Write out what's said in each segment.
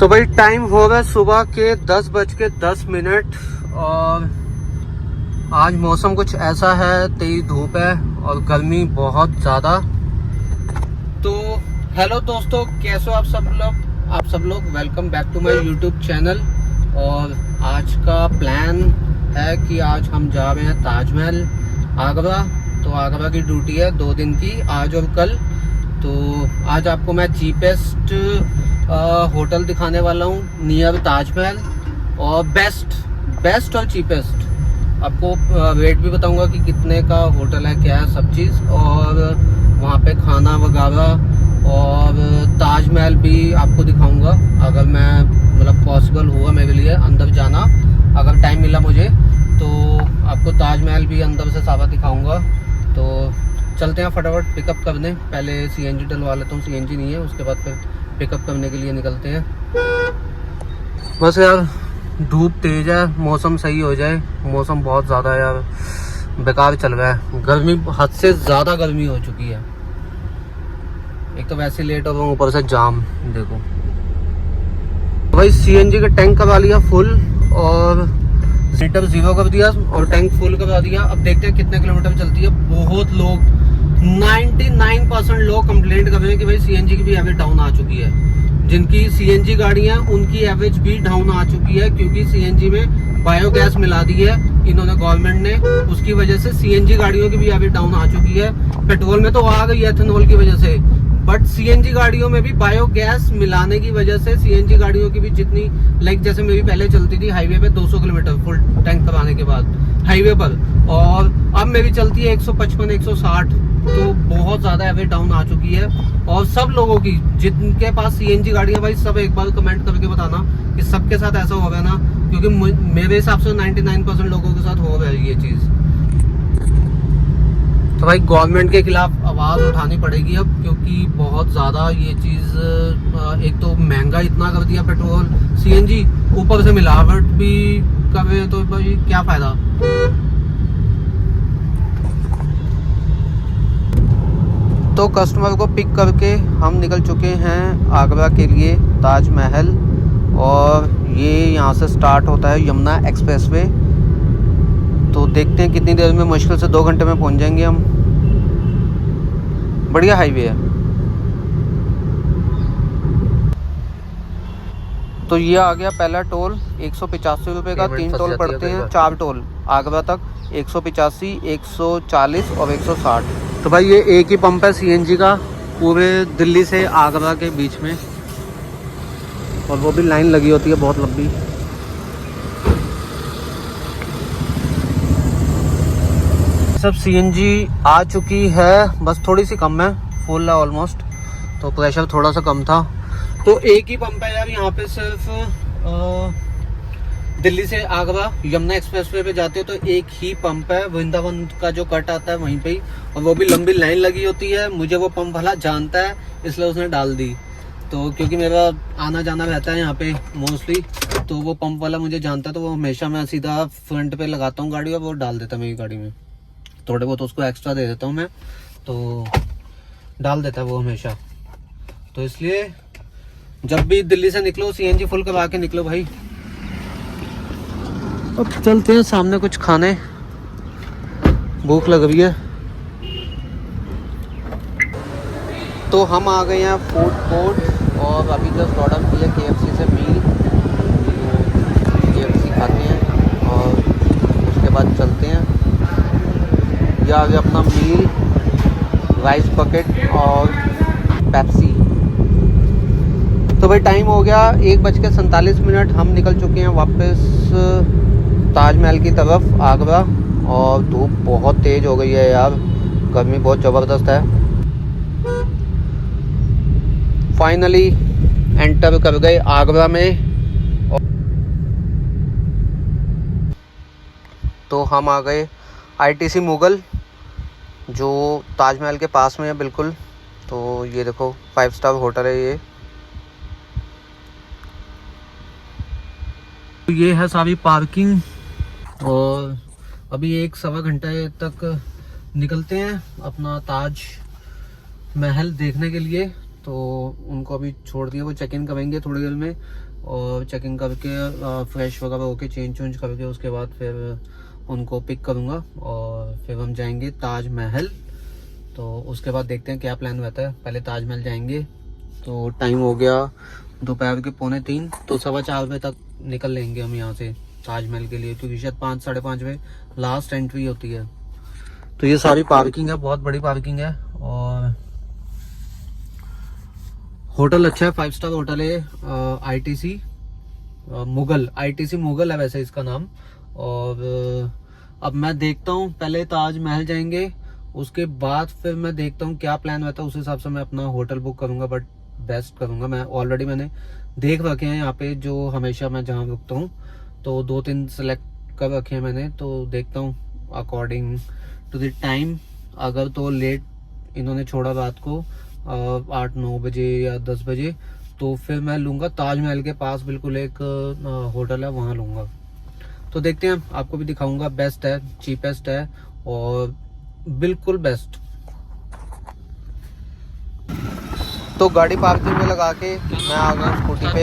तो भाई टाइम हो गया सुबह के 10:10 और आज मौसम कुछ ऐसा है, तेज धूप है और गर्मी बहुत ज़्यादा। तो हेलो दोस्तों, कैसे हो आप सब लोग welcome back to my YouTube channel. और आज का प्लान है कि आज हम जा रहे हैं ताजमहल आगरा। तो आगरा की ड्यूटी है 2 दिन की, आज और कल। तो आज आपको मैं चीपेस्ट होटल दिखाने वाला हूँ नियर ताजमहल, और बेस्ट और चीपेस्ट आपको रेट भी बताऊंगा कि कितने का होटल है, क्या है सब चीज़, और वहाँ पे खाना वगैरह और ताजमहल भी आपको दिखाऊंगा। अगर मैं मतलब पॉसिबल हुआ मेरे लिए अंदर जाना, अगर टाइम मिला मुझे, तो आपको ताजमहल भी अंदर से सारा दिखाऊंगा। तो चलते हैं फटाफट पिकअप करने। पहले सीएनजी डलवा लेता हूँ, सीएनजी नहीं है, उसके बाद फिर पिकअप करने के लिए निकलते हैं। बस यार धूप तेज है, मौसम सही हो जाए। मौसम बहुत ज़्यादा यार बेकार चल रहा है, गर्मी हद से ज़्यादा गर्मी हो चुकी है। एक तो वैसे लेट हो गया, ऊपर से जाम देखो। भाई सीएनजी का टैंक करवा लिया फुल और लीटर 0 कर दिया और टैंक फुल करवा दिया। अब देखते हैं कितने किलोमीटर चलती है। बहुत लोग 99% लोग कंप्लेंट कर रहे हैं कि भाई सीएनजी की भी एवरेज डाउन आ चुकी है। जिनकी सीएनजी गाड़ियां उनकी एवरेज भी डाउन आ चुकी है, क्योंकि सीएनजी में बायोगैस मिला दी है इन्होंने, गवर्नमेंट ने। उसकी वजह से सीएनजी गाड़ियों की भी एवरेज डाउन आ चुकी है। पेट्रोल में तो आ गई है एथेनॉल की वजह से, बट सीएनजी गाड़ियों में भी बायोगैस मिलाने की वजह से सीएनजी गाड़ियों की भी जितनी, लाइक जैसे मेरी पहले चलती थी हाईवे पे 200 किलोमीटर फुल टैंक कराने के बाद हाईवे पर, और अब मेरी चलती है 155-160। तो बहुत ज्यादा एवरेज डाउन आ चुकी है। और सब लोगों की, जिनके पास सीएनजी गाड़ियां, भाई सब एक बार कमेंट करके बताना कि सबके साथ ऐसा हो गया ना, क्योंकि मेरे हिसाब से 99% लोगों के साथ हो गया ये चीज। तो भाई गवर्नमेंट के खिलाफ आवाज उठानी पड़ेगी अब, क्योंकि बहुत ज्यादा ये चीज, एक तो महंगा इतना कर दिया पेट्रोल सीएनजी, ऊपर से मिलावट भी कर रहे हैं, तो भाई क्या फायदा। तो कस्टमर को पिक करके हम निकल चुके हैं आगरा के लिए ताजमहल, और ये यहाँ से स्टार्ट होता है यमुना एक्सप्रेसवे। तो देखते हैं कितनी देर में, मुश्किल से 2 घंटे में पहुँच जाएंगे हम। बढ़िया हाईवे है। तो ये आ गया पहला टोल, 185 रुपये का। 3 टोल पड़ते हैं, 4 टोल आगरा तक, 185, 140 और 160। तो भाई ये एक ही पंप है सीएनजी का पूरे दिल्ली से आगरा के बीच में, और वो भी लाइन लगी होती है बहुत लंबी। सब सीएनजी आ चुकी है, बस थोड़ी सी कम है, फुल है ऑलमोस्ट, तो प्रेशर थोड़ा सा कम था। तो एक ही पंप है यार यहाँ पे, सिर्फ दिल्ली से आगरा यमुना एक्सप्रेसवे पे जाते हो तो एक ही पंप है, वृंदावन का जो कट आता है वहीं पे ही, और वो भी लंबी लाइन लगी होती है। मुझे वो पंप वाला जानता है, इसलिए उसने डाल दी। तो क्योंकि मेरा आना जाना रहता है यहाँ पे मोस्टली, तो वो पंप वाला मुझे जानता है, तो वो हमेशा मैं सीधा फ्रंट पे लगाता हूँ गाड़ी और वो डाल देता है मेरी गाड़ी में। थोड़े बहुत उसको एक्स्ट्रा दे देता हूँ मैं, तो डाल देता है वो हमेशा। तो इसलिए जब भी दिल्ली से निकलो सीएनजी फुल करवा के निकलो भाई। अब चलते हैं सामने कुछ खाने, भूख लग रही है। तो हम आ गए हैं फूड कोर्ट, और अभी जस्ट ऑर्डर किया KFC से मील। KFC खाते हैं और उसके बाद चलते हैं। यह आ गया अपना मील, राइस बकेट और पेप्सी। तो भाई टाइम हो गया 1:47। हम निकल चुके हैं वापस ताजमहल की तरफ आगरा, और धूप बहुत तेज हो गई है यार, गर्मी बहुत ज़बरदस्त है। फाइनली एंटर कर गए आगरा में। तो हम आ गए ITC मुगल, जो ताजमहल के पास में है बिल्कुल। तो ये देखो 5 स्टार होटल है ये है सारी पार्किंग। और अभी 1-1.25 घंटे तक निकलते हैं अपना ताज महल देखने के लिए। तो उनको अभी छोड़ दिया, वो चेक इन करेंगे थोड़ी देर में। और चेकिंग करके फ्रेश वगैरह होके चेंज चेंज करके उसके बाद फिर उनको पिक करूँगा और फिर हम जाएंगे ताजमहल। तो उसके बाद देखते हैं क्या प्लान रहता है। पहले ताजमहल जाएंगे। तो टाइम हो गया दोपहर के 3:45, तो 4:15 बजे तक निकल लेंगे हम यहाँ से ताजमहल के लिए, क्योंकि शायद 5 साढ़े 5 बजे लास्ट एंट्री होती है। तो ये सारी पार्किंग है, बहुत बड़ी पार्किंग है और होटल अच्छा है, 5 स्टार होटल है। ITC मुगल, ITC मुगल है वैसे इसका नाम। और अब मैं देखता हूँ, पहले ताजमहल जाएंगे, उसके बाद फिर मैं देखता हूँ क्या प्लान रहता है, उस हिसाब से मैं अपना होटल बुक करूँगा, बट बेस्ट करूँगा। मैं ऑलरेडी मैंने देख रखे हैं यहाँ पे जो हमेशा मैं जहाँ रुकता हूँ, तो 2-3 सेलेक्ट कर रखे हैं मैंने। तो देखता हूँ अकॉर्डिंग टू द टाइम, अगर तो लेट इन्होंने छोड़ा रात को 8-9 बजे या 10 बजे, तो फिर मैं लूँगा ताजमहल के पास बिल्कुल एक होटल है, वहाँ लूँगा। तो देखते हैं, आपको भी दिखाऊंगा। बेस्ट है, चीपेस्ट है और बिल्कुल बेस्ट। तो गाड़ी पार्किंग में लगा के मैं आ गया स्कूटी पे।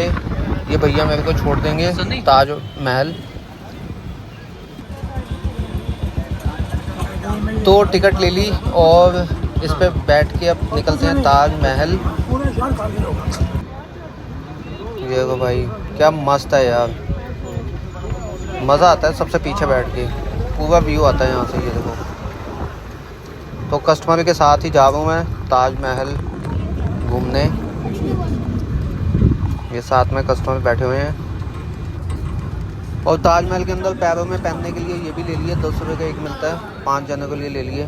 ये भैया मेरे को छोड़ देंगे ताजमहल। तो टिकट ले ली और इस पे बैठ के अब निकलते हैं ताजमहल। ये देखो भाई क्या मस्त है यार, मज़ा आता है सबसे पीछे बैठ के, पूरा व्यू आता है यहाँ से। ये देखो, तो कस्टमर के साथ ही जा रहा हूँ मैं ताजमहल घूमने। ये साथ में कस्टमर बैठे हुए हैं। और ताजमहल के अंदर पैरों में पहनने के लिए ये भी ले लिए, 10 रुपये का एक मिलता है, 5 जने के लिए ले लिए।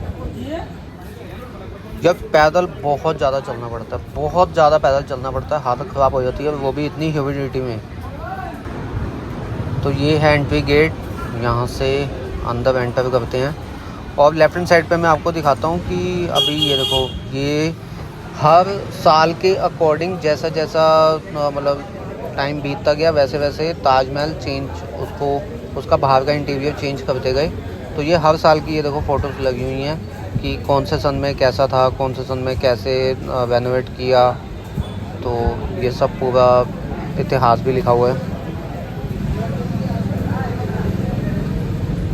जब पैदल बहुत ज़्यादा चलना पड़ता है, बहुत ज़्यादा पैदल चलना पड़ता है, हालत ख़राब हो जाती है, वो भी इतनी ह्यूमिडिटी में। तो ये है एंट्री गेट, यहाँ से अंदर एंटर करते हैं। और लेफ्ट हैंड साइड पे मैं आपको दिखाता हूँ कि अभी ये देखो, ये हर साल के अकॉर्डिंग जैसा जैसा मतलब टाइम बीतता गया, वैसे वैसे ताजमहल चेंज, उसका बाहर का इंटीरियर चेंज करते गए। तो ये हर साल की ये देखो फ़ोटोज़ लगी हुई हैं कि कौन से सन में कैसा था, कौन से सन में कैसे रेनोवेट किया। तो ये सब पूरा इतिहास भी लिखा हुआ है।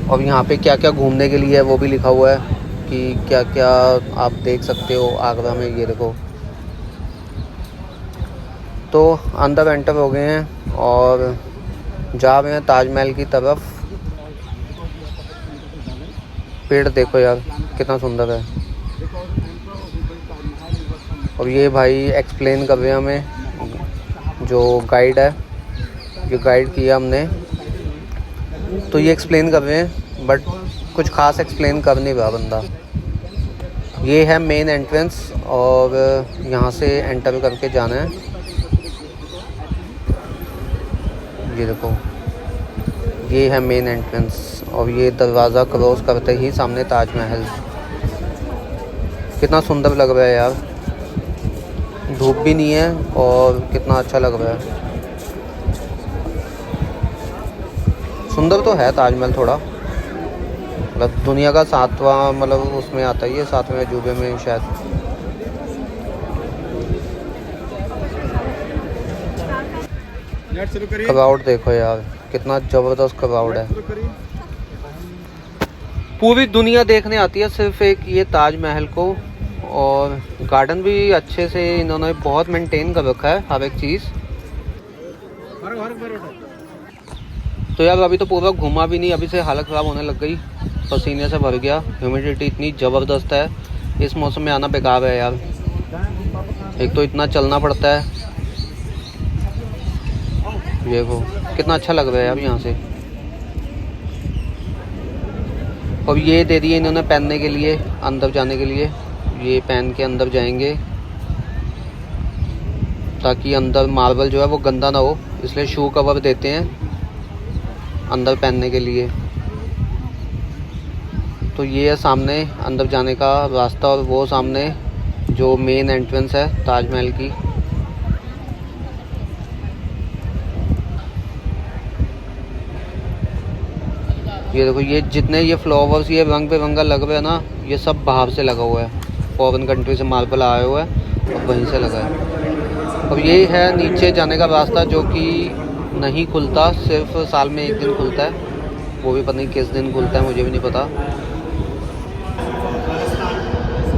और यहाँ पे क्या क्या घूमने के लिए है वो भी लिखा हुआ है कि क्या क्या आप देख सकते हो आगरा में। ये देखो, तो अंदर एंटर हो गए हैं और जा रहे हैं ताजमहल की तरफ। पेड़ देखो यार कितना सुंदर है। और ये भाई एक्सप्लेन कर रहे हैं हमें, जो गाइड है, जो गाइड किया हमने, तो ये एक्सप्लेन कर रहे हैं, बट कुछ खास एक्सप्लेन कर नहीं रहा बंदा। ये है मेन एंट्रेंस और यहाँ से एंटर करके जाना है। ये देखो, ये है मेन एंट्रेंस और ये दरवाज़ा क्रॉस करते ही सामने ताजमहल। कितना सुंदर लग रहा है यार, धूप भी नहीं है और कितना अच्छा लग रहा है। सुंदर तो है ताजमहल, थोड़ा मतलब दुनिया का 7वां मतलब उसमें आता है, ये 7वें अजूबे में शायद। क्राउड देखो यार, कितना ज़बरदस्त क्राउड है। पूरी दुनिया देखने आती है सिर्फ एक ये ताजमहल को। और गार्डन भी अच्छे से इन्होंने बहुत मेंटेन कर रखा है हर एक चीज़। तो यार अभी तो पूरा घूमा भी नहीं, अभी से हालत ख़राब होने लग गई, पसीने से भर गया। ह्यूमिडिटी इतनी ज़बरदस्त है, इस मौसम में आना बेकार है यार। एक तो इतना चलना पड़ता है। देखो कितना अच्छा लग रहा है यार यहाँ से। और ये दे दिए इन्होंने पहनने के लिए, अंदर जाने के लिए। ये पहन के अंदर जाएंगे ताकि अंदर मार्बल जो है वो गंदा ना हो, इसलिए शू कवर देते हैं अंदर पहनने के लिए। तो ये है सामने अंदर जाने का रास्ता और वो सामने जो मेन एंट्रेंस है ताजमहल की। ये देखो, ये जितने ये फ्लावर्स ये रंग बिरंगा लग रहा है ना, ये सब बाहर से लगा हुआ है, फॉरेन कंट्री से मार्बल आया हुआ है और वहीं से लगा है। अब ये है नीचे जाने का रास्ता जो कि नहीं खुलता, सिर्फ साल में एक दिन खुलता है, वो भी पता नहीं किस दिन खुलता है, मुझे भी नहीं पता।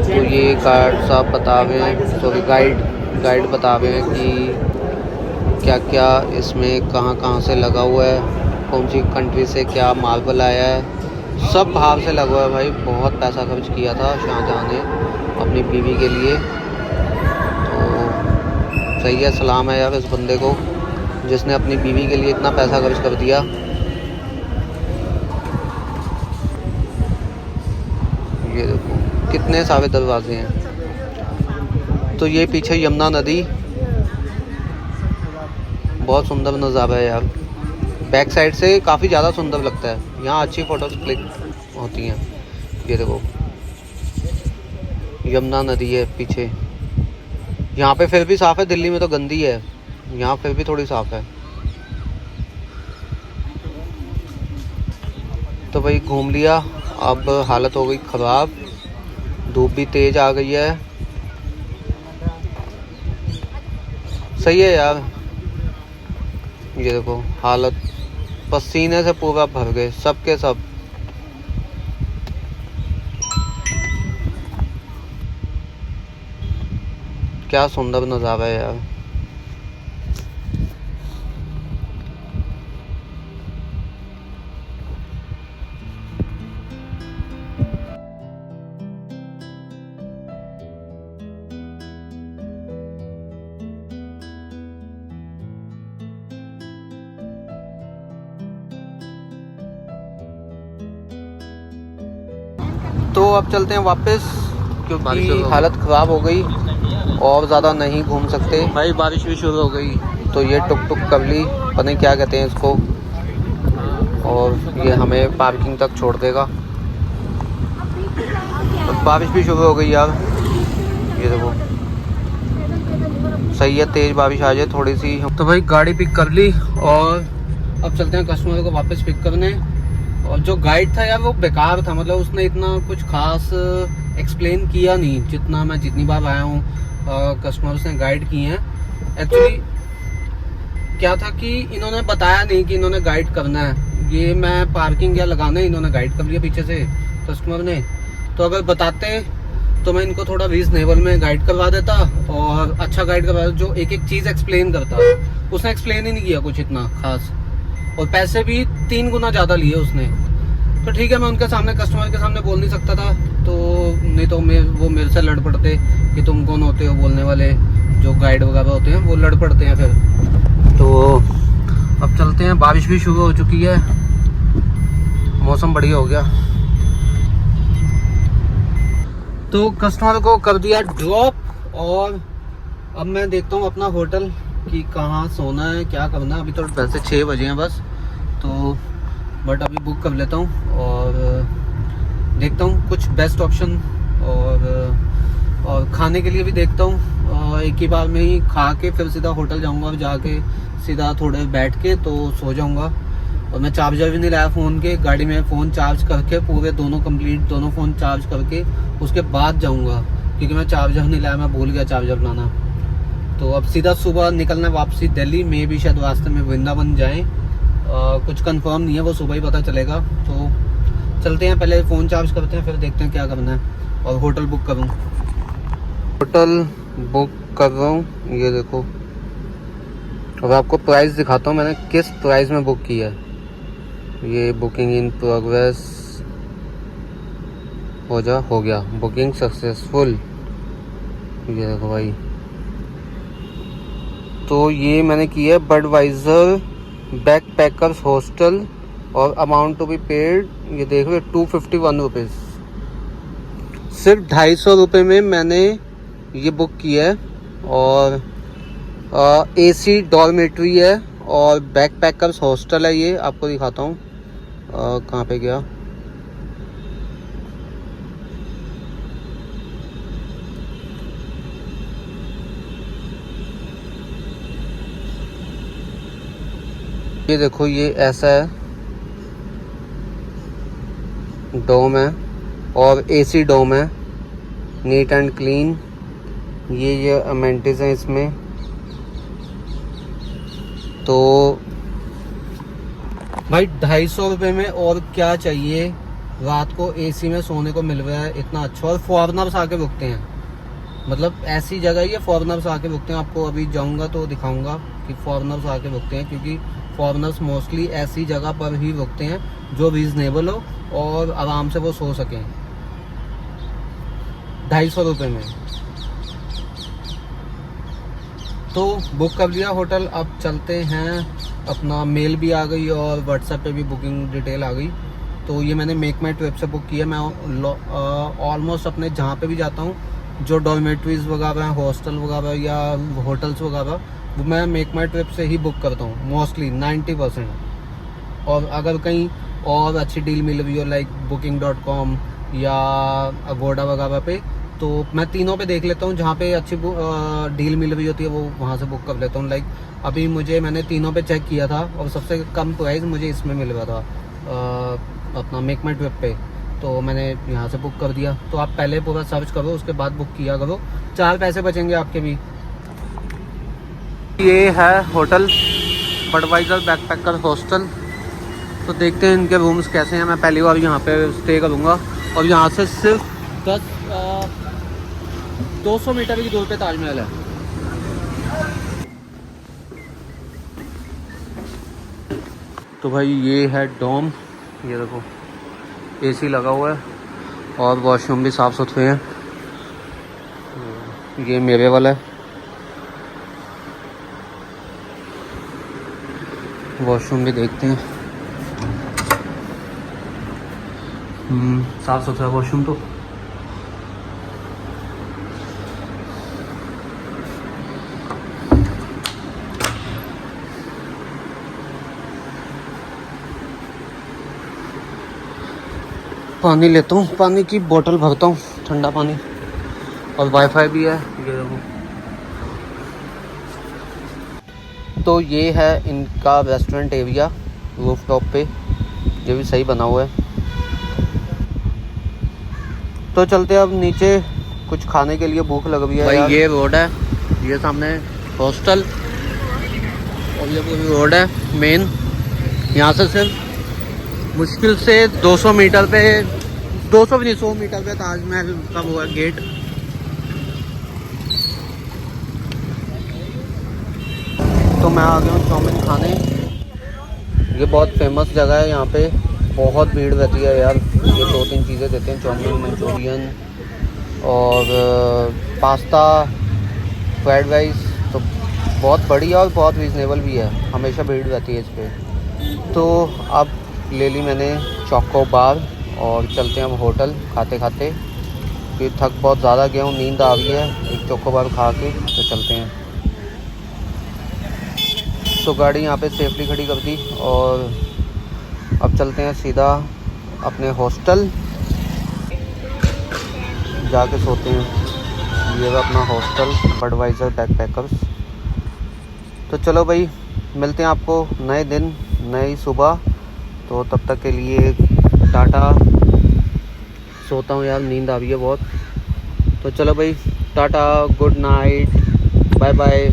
तो ये गार्ड साहब बता रहे हैं, सॉरी गाइड बता रहे हैं कि क्या क्या इसमें कहाँ कहाँ से लगा हुआ है, कौन सी कंट्री से क्या मार्बल आया है, सब बाहर से लगा हुआ है भाई। बहुत पैसा खर्च किया था शाहजहाँ ने अपनी बीवी के लिए, तो सही है, सलाम है यार इस बंदे को जिसने अपनी बीवी के लिए इतना पैसा खर्च कर दिया। ये देखो कितने सारे दरवाजे हैं। तो ये पीछे यमुना नदी, बहुत सुंदर नज़ारा है यार, बैक साइड से काफ़ी ज़्यादा सुंदर लगता है, यहाँ अच्छी फ़ोटोज़ क्लिक होती हैं। ये देखो यमुना नदी है पीछे, यहाँ पे फिर भी साफ़ है, दिल्ली में तो गंदी है, यहाँ फिर भी थोड़ी साफ़ है। तो भाई घूम लिया, अब हालत हो गई ख़राब, धूप भी तेज़ आ गई है। सही है यार, ये देखो हालत पसीने से पूरा भर गए सब के सब। क्या सुंदर नज़ारा है यार। तो अब चलते हैं वापस, क्योंकि हालत ख़राब हो गई और ज़्यादा नहीं घूम सकते भाई, बारिश भी शुरू हो गई। तो ये टुक टुक कवली, पता नहीं क्या कहते हैं इसको, और ये हमें पार्किंग तक छोड़ देगा। तो बारिश भी शुरू हो गई यार, ये देखो सही है, तेज़ बारिश आ जाए थोड़ी सी। तो भाई गाड़ी पिक कर ली और अब चलते हैं कस्टमर को वापस पिक करने। और जो गाइड था यार वो बेकार था, मतलब उसने इतना कुछ खास एक्सप्लेन किया नहीं, जितनी बार आया हूँ कस्टमर्स ने गाइड किए हैं। एक्चुअली क्या था कि इन्होंने बताया नहीं कि इन्होंने गाइड करना है, ये मैं पार्किंग या लगाना है, इन्होंने गाइड कर लिया पीछे से कस्टमर ने। तो अगर बताते तो मैं इनको थोड़ा रीजनेबल में गाइड करवा देता और अच्छा गाइड करवा देता जो एक एक चीज़ एक्सप्लेन करता। उसने एक्सप्लेन ही नहीं किया कुछ इतना खास, और पैसे भी 3 गुना ज़्यादा लिए उसने। तो ठीक है, मैं उनके सामने कस्टमर के सामने बोल नहीं सकता था, तो नहीं तो वो मेरे से लड़ पड़ते कि तुम कौन होते हो बोलने वाले, जो गाइड वगैरह होते हैं वो लड़ पड़ते हैं फिर। तो अब चलते हैं, बारिश भी शुरू हो चुकी है, मौसम बढ़िया हो गया। तो कस्टमर को कर दिया ड्रॉप और अब मैं देखता हूँ अपना होटल कि कहाँ सोना है, क्या करना है। अभी तो वैसे 6 बजे हैं बस, तो बट अभी बुक कर लेता हूँ और देखता हूँ कुछ बेस्ट ऑप्शन, और खाने के लिए भी देखता हूँ। एक ही बार में ही खा के फिर सीधा होटल जाऊँगा और जाके सीधा थोड़े बैठ के तो सो जाऊँगा। और मैं चार्जर भी नहीं लाया फ़ोन के, गाड़ी में फ़ोन चार्ज करके पूरे दोनों फ़ोन चार्ज करके उसके बाद जाऊँगा, क्योंकि मैं चार्जर नहीं लाया, मैं भूल गया चार्जर लाना। तो अब सीधा सुबह निकलना है वापसी दिल्ली में, भी शायद रास्ते में वृंदावन जाएं, कुछ कंफर्म नहीं है, वो सुबह ही पता चलेगा। तो चलते हैं, पहले फ़ोन चार्ज करते हैं फिर देखते हैं क्या करना है। और होटल बुक करूँ, होटल बुक कर रहा हूँ, ये देखो। अब आपको प्राइस दिखाता हूँ मैंने किस प्राइस में बुक किया है। ये बुकिंग इन प्रोग्रेस हो गया, बुकिंग सक्सेसफुल, ये देखो भाई। तो ये मैंने किया है बडवाइजर बैकपैकर्स हॉस्टल और अमाउंट टू बी पेड, ये देख रहे 251 रुपीज़। सिर्फ 250 रुपये में मैंने ये बुक किया है। और AC डॉर्मेट्री है और बैकपैकर्स हॉस्टल है, ये आपको दिखाता हूँ कहाँ पे गया। ये देखो, ये ऐसा है, डोम है और AC डोम है, नीट एंड क्लीन। ये अमेनिटीज़ हैं इसमें, तो भाई 250 रुपये में और क्या चाहिए। रात को एसी में सोने को मिल रहा है इतना अच्छा, और फॉरेनर्स आके रुकते हैं, मतलब ऐसी जगह ही है फॉरेनर्स आके रुकते हैं। आपको अभी जाऊंगा तो दिखाऊंगा कि फॉरेनर्स आके रुकते हैं, क्योंकि फॉरेनर्स मोस्टली ऐसी जगह पर ही रुकते हैं जो रीजनेबल हो और आराम से वो सो सकें। 250 रुपये में तो बुक कर लिया होटल। अब चलते हैं, अपना मेल भी आ गई और व्हाट्सएप पे भी बुकिंग डिटेल आ गई। तो ये मैंने मेक माई ट्रिप से बुक किया। मैं ऑलमोस्ट अपने जहाँ पे भी जाता हूँ, जो डॉर्मेट्रीज वगैरह हैं, हॉस्टल वगैरह या होटल्स वगैरह, वो मैं मेक माई ट्रिप से ही बुक करता हूँ मोस्टली 90%। और अगर कहीं और अच्छी डील मिल रही हो लाइक booking.com या अगोडा वगैरह पे, तो मैं तीनों पे देख लेता हूँ। जहाँ पे अच्छी डील मिल रही होती है वो वहाँ से बुक कर लेता हूँ। लाइक अभी मैंने तीनों पे चेक किया था और सबसे कम प्राइस मुझे इसमें मिल रहा था अपना मेक माई ट्रिप पे, तो मैंने यहाँ से बुक कर दिया। तो आप पहले पूरा सर्च करो, उसके बाद बुक किया करो, 4 पैसे बचेंगे आपके भी। ये है होटल बडवाइजर बैकपैकर हॉस्टल। तो देखते हैं इनके रूम्स कैसे हैं। मैं पहली बार यहाँ पे स्टे करूँगा और यहाँ से सिर्फ 200 मीटर की दूर पे ताजमहल है। तो भाई ये है डॉम, ये देखो एसी लगा हुआ है और वॉशरूम भी साफ़ सुथरे हैं। ये मेरे वाला है, वॉशरूम भी देखते हैं। साफ़ सुथरा वॉशरूम। तो पानी लेता हूँ, पानी की बोतल भरता हूँ, ठंडा पानी, और वाईफाई भी है। ये देखो, तो ये है इनका रेस्टोरेंट एरिया रूफ टॉप पे, ये भी सही बना हुआ है। तो चलते हैं अब नीचे, कुछ खाने के लिए भूख लग रही है भाई। ये रोड है, ये सामने हॉस्टल और ये पूरी रोड है मेन। यहाँ से सिर्फ मुश्किल से 200 मीटर पे, 200 भी नहीं 100 मीटर पे ताजमहल का वो है गेट। तो मैं आ गया हूँ चाउमीन खाने। ये बहुत फेमस जगह है, यहाँ पे बहुत भीड़ रहती है यार। ये 2-3 चीज़ें देते हैं, चाउमीन, मंचूरियन और पास्ता, फ्राइड राइस। तो बहुत बढ़िया और बहुत रीज़नेबल भी है, हमेशा भीड़ रहती है इस पर। तो अब ले ली मैंने चोको बार और चलते हैं अब होटल खाते खाते, क्योंकि थक बहुत ज़्यादा गया हूँ, नींद आ रही है। एक चोको बार खा के तो चलते हैं। तो गाड़ी यहाँ पे सेफली खड़ी कर दी और अब चलते हैं सीधा अपने हॉस्टल, जाके सोते हैं। ये अपना हॉस्टल बडवाइजर बैकपैकर्स। तो चलो भाई, मिलते हैं आपको नए दिन, नई सुबह। तो तब तक के लिए टाटा। सोता हूँ यार, नींद आ रही है बहुत। तो चलो भाई, tata, good night, bye bye.